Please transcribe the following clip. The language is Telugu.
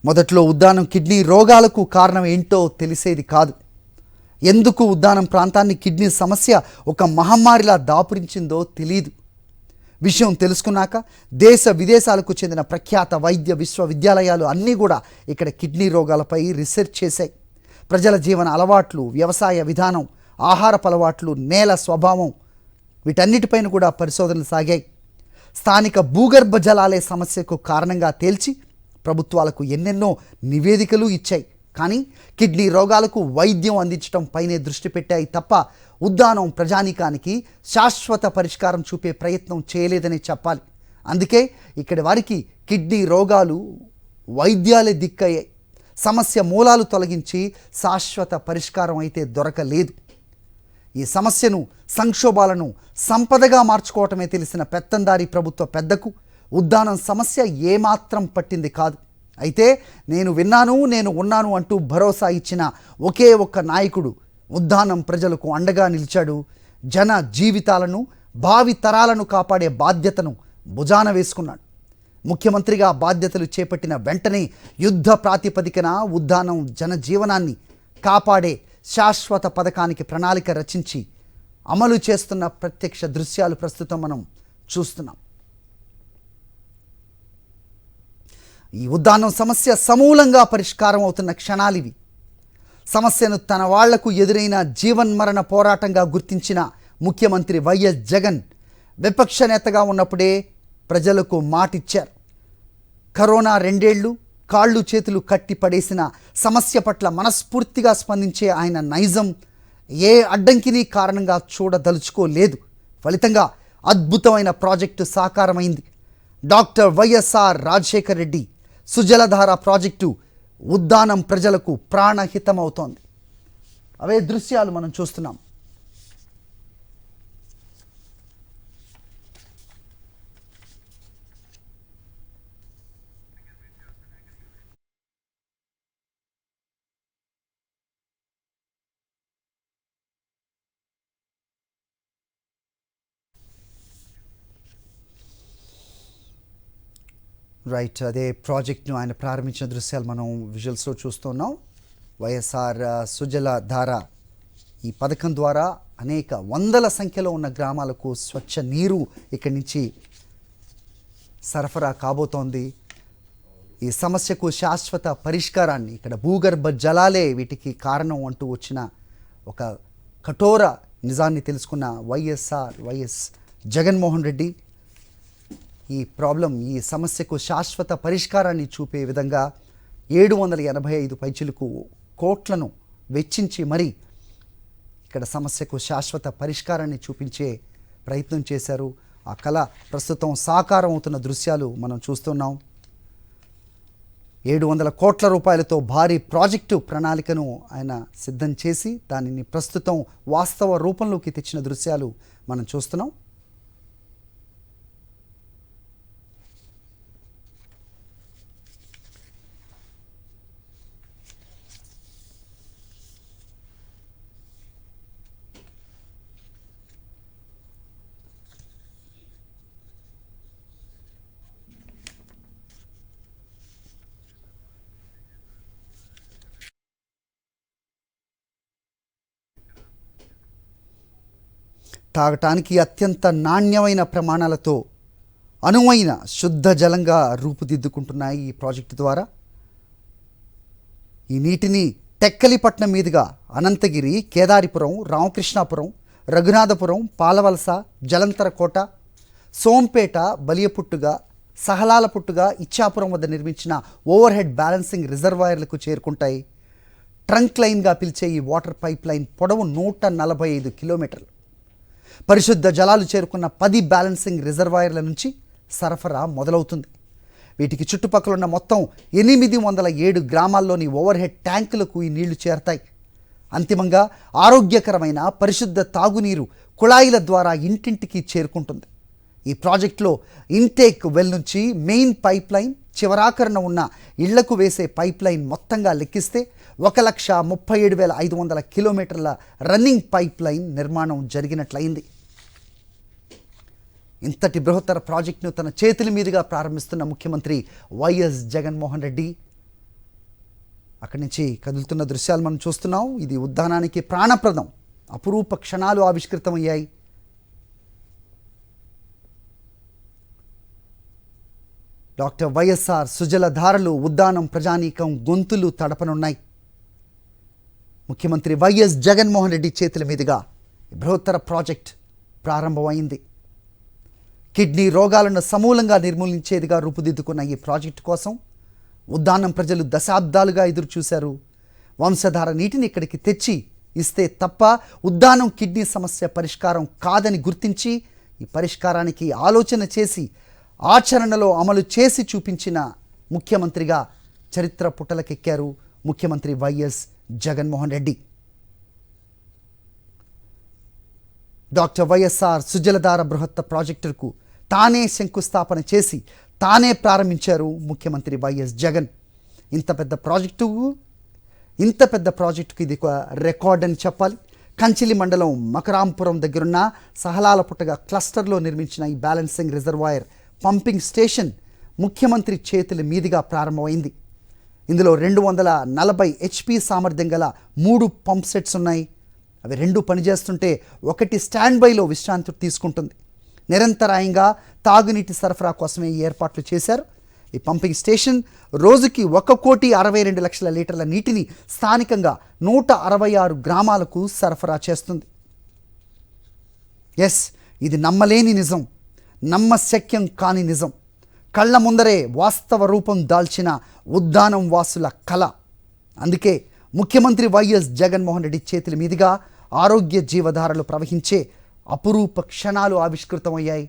మొదట్లో ఉద్దానం కిడ్నీ రోగాలకు కారణం ఏంటో తెలిసేది కాదు. ఎందుకు ఉద్దానం ప్రాంతాన్ని కిడ్నీ సమస్య ఒక మహమ్మారిలా దాపురించిందో తెలియదు. విషయం తెలుసుకున్నాక దేశ విదేశాలకు చెందిన ప్రఖ్యాత వైద్య విశ్వవిద్యాలయాలు అన్నీ కూడా ఇక్కడ కిడ్నీ రోగాలపై రీసెర్చ్ చేశాయి. ప్రజల జీవన అలవాట్లు, వ్యవసాయ విధానం, ఆహారపు అలవాట్లు, నేల స్వభావం వీటన్నిటిపైన కూడా పరిశోధనలు సాగాయి. స్థానిక భూగర్భ జలాలే సమస్యకు కారణంగా తేల్చి ప్రభుత్వాలకు ఎన్నెన్నో నివేదికలు ఇచ్చాయి. కానీ కిడ్నీ రోగాలకు వైద్యం అందించడం పైనే దృష్టి పెట్టాయి తప్ప ఉద్దానం ప్రజానీకానికి శాశ్వత పరిష్కారం చూపే ప్రయత్నం చేయలేదని చెప్పాలి. అందుకే ఇక్కడి వారికి కిడ్నీ రోగాలు వైద్యాలే దిక్కయ్యాయి. సమస్య మూలాలు తొలగించి శాశ్వత పరిష్కారం అయితే దొరకలేదు. ఈ సమస్యను, సంక్షోభాలను సంపదగా మార్చుకోవటమే తెలిసిన పెత్తందారి ప్రభుత్వ పెద్దకు ఉద్దానం సమస్య ఏమాత్రం పట్టింది కాదు. అయితే నేను విన్నాను, నేను ఉన్నాను అంటూ భరోసా ఇచ్చిన ఒకే ఒక్క నాయకుడు ఉద్దానం ప్రజలకు అండగా నిలిచాడు. జన జీవితాలను, భావి తరాలను కాపాడే బాధ్యతను భుజాన వేసుకున్నాడు. ముఖ్యమంత్రిగా బాధ్యతలు చేపట్టిన వెంటనే యుద్ధ ప్రాతిపదికన ఉద్దానం జనజీవనాన్ని కాపాడే శాశ్వత పథకానికి ప్రణాళిక రచించి అమలు చేస్తున్న ప్రత్యక్ష దృశ్యాలు ప్రస్తుతం మనం చూస్తున్నాం. ఈ ఉద్దానం సమస్య సమూలంగా పరిష్కారం అవుతున్న క్షణాలివి. సమస్యను తన వాళ్లకు ఎదురైన జీవన్మరణ పోరాటంగా గుర్తించిన ముఖ్యమంత్రి వైఎస్ జగన్ విపక్ష నేతగా ఉన్నప్పుడే ప్రజలకు మాటిచ్చారు. కరోనా 2 ఏళ్లు కాళ్ళు చేతులు కట్టి పడేసిన సమస్య పట్ల మనస్ఫూర్తిగా స్పందించే ఆయన నైజం ఏ అడ్డంకిని కారణంగా చూడదలుచుకోలేదు. ఫలితంగా అద్భుతమైన ప్రాజెక్టు సాకారమైంది. Doctor YSR Rajasekhar Reddy Sujaladhara project Uddanam ప్రజలకు ప్రాణహితమవుతోంది. అవే దృశ్యాలు మనం చూస్తున్నాం. రైట్, అదే ప్రాజెక్ట్ను ఆయన ప్రారంభించిన దృశ్యాలు మనం విజువల్స్లో చూస్తున్నాం. వైఎస్ఆర్ సుజలధార ఈ పథకం ద్వారా అనేక వందల సంఖ్యలో ఉన్న గ్రామాలకు స్వచ్ఛ నీరు ఇక్కడి నుంచి సరఫరా కాబోతోంది. ఈ సమస్యకు శాశ్వత పరిష్కారాన్ని, ఇక్కడ భూగర్భ జలాలే వీటికి కారణం అంటూ వచ్చిన ఒక కఠోర నిజాన్ని తెలుసుకున్న వైఎస్ జగన్మోహన్ రెడ్డి ఈ సమస్యకు శాశ్వత పరిష్కారాన్ని చూపే విధంగా 785 పైచిలకు కోట్లను వెచ్చించి మరీ ఇక్కడ సమస్యకు శాశ్వత పరిష్కారాన్ని చూపించే ప్రయత్నం చేశారు. ఆ కళ ప్రస్తుతం సాకారం అవుతున్న దృశ్యాలు మనం చూస్తున్నాం. 700 కోట్ల రూపాయలతో భారీ ప్రాజెక్టు ప్రణాళికను ఆయన సిద్ధం చేసి దానిని ప్రస్తుతం వాస్తవ రూపంలోకి తెచ్చిన దృశ్యాలు మనం చూస్తున్నాం. తాగటానికి అత్యంత నాణ్యమైన ప్రమాణాలతో అనువైన శుద్ధ జలంగా రూపుదిద్దుకుంటున్నాయి ఈ ప్రాజెక్టు ద్వారా. ఈ నీటిని టెక్కలిపట్నం మీదుగా అనంతగిరి, కేదారిపురం, రామకృష్ణాపురం, రఘునాథపురం, పాలవలస, జలంతరకోట, సోంపేట, బలియపుట్టుగా, సహలాలపుట్టుగా, ఇచ్చాపురం వద్ద నిర్మించిన ఓవర్ హెడ్ బ్యాలెన్సింగ్ రిజర్వాయర్లకు చేరుకుంటాయి. ట్రంక్ లైన్గా పిలిచే ఈ వాటర్ పైప్ లైన్ పొడవు 145 కిలోమీటర్లు. పరిశుద్ధ జలాలు చేరుకున్న 10 బ్యాలెన్సింగ్ రిజర్వాయర్ల నుంచి సరఫరా మొదలవుతుంది. వీటికి చుట్టుపక్కల ఉన్న మొత్తం 807 గ్రామాల్లోని ఓవర్ హెడ్ ట్యాంకులకు ఈ నీళ్లు చేరతాయి. అంతిమంగా ఆరోగ్యకరమైన పరిశుద్ధ తాగునీరు కుళాయిల ద్వారా ఇంటింటికి చేరుకుంటుంది. ఈ ప్రాజెక్టులో ఇంటేక్ వెల్ నుంచి మెయిన్ పైప్ లైన్ చివరాకరణ ఉన్న ఇళ్లకు వేసే పైప్ లైన్ మొత్తంగా లెక్కిస్తే 1,37,500 కిలోమీటర్ల రన్నింగ్ పైప్ లైన్ నిర్మాణం జరిగినట్లయింది. ఇంతటి బృహత్తర ప్రాజెక్టును తన చేతుల మీదుగా ప్రారంభిస్తున్న ముఖ్యమంత్రి వైఎస్ జగన్మోహన్ రెడ్డి అక్కడి నుంచి కదులుతున్న దృశ్యాలు మనం చూస్తున్నాం. ఇది ఉద్యానానికి ప్రాణప్రదం. అపురూప క్షణాలు ఆవిష్కృతమయ్యాయి. డాక్టర్ వైఎస్ఆర్ సుజలధారలు ఉద్దానం ప్రజానీకం గొంతులు తడపనున్నాయి. ముఖ్యమంత్రి వైఎస్ జగన్మోహన్ రెడ్డి చేతుల మీదుగా బృహత్తర ప్రాజెక్ట్ ప్రారంభమైంది. కిడ్నీ రోగాలను సమూలంగా నిర్మూలించేదిగా రూపుదిద్దుకున్న ఈ ప్రాజెక్టు కోసం ఉద్దానం ప్రజలు దశాబ్దాలుగా ఎదురుచూశారు. వంశధార నీటిని ఇక్కడికి తెచ్చి ఇస్తే తప్ప ఉద్దానం కిడ్నీ సమస్య పరిష్కారం కాదని గుర్తించి ఈ పరిష్కారానికి ఆలోచన చేసి ఆచరణలో అమలు చేసి చూపించిన ముఖ్యమంత్రిగా చరిత్ర పుటలకెక్కారు ముఖ్యమంత్రి YS Jaganmohan Reddy. Doctor YSR Sujaladhara బృహత్త ప్రాజెక్టుకు తానే శంకుస్థాపన చేసి తానే ప్రారంభించారు ముఖ్యమంత్రి వైఎస్ జగన్. ఇంత పెద్ద ప్రాజెక్టుకు ఇది ఒక రికార్డ్ అని చెప్పాలి. కంచిలి మండలం మకరాంపురం దగ్గరున్న సహలాలపుట్టగా క్లస్టర్లో నిర్మించిన ఈ బ్యాలెన్సింగ్ రిజర్వాయర్ పంపింగ్ స్టేషన్ ముఖ్యమంత్రి చేతుల మీదుగా ప్రారంభమైంది. ఇందులో 240 HP సామర్థ్యం గల 3 పంప్ సెట్స్ ఉన్నాయి. అవి 2 పనిచేస్తుంటే ఒకటి స్టాండ్ బైలో విశ్రాంతి తీసుకుంటుంది. నిరంతరాయంగా తాగునీటి సరఫరా కోసమే ఈ ఏర్పాట్లు చేశారు. ఈ పంపింగ్ స్టేషన్ రోజుకి 1,62,00,000 లీటర్ల నీటిని స్థానికంగా 166 గ్రామాలకు సరఫరా చేస్తుంది. ఇది నమ్మలేని నిజం, నమ్మశక్యం కాని నిజం. కళ్ళ ముందరే వాస్తవ రూపం దాల్చిన ఉద్దానం వాసుల కళ. అందుకే ముఖ్యమంత్రి వైఎస్ జగన్మోహన్ రెడ్డి చేతుల మీదుగా ఆరోగ్య జీవధారలు ప్రవహించే అపురూప క్షణాలు ఆవిష్కృతమయ్యాయి.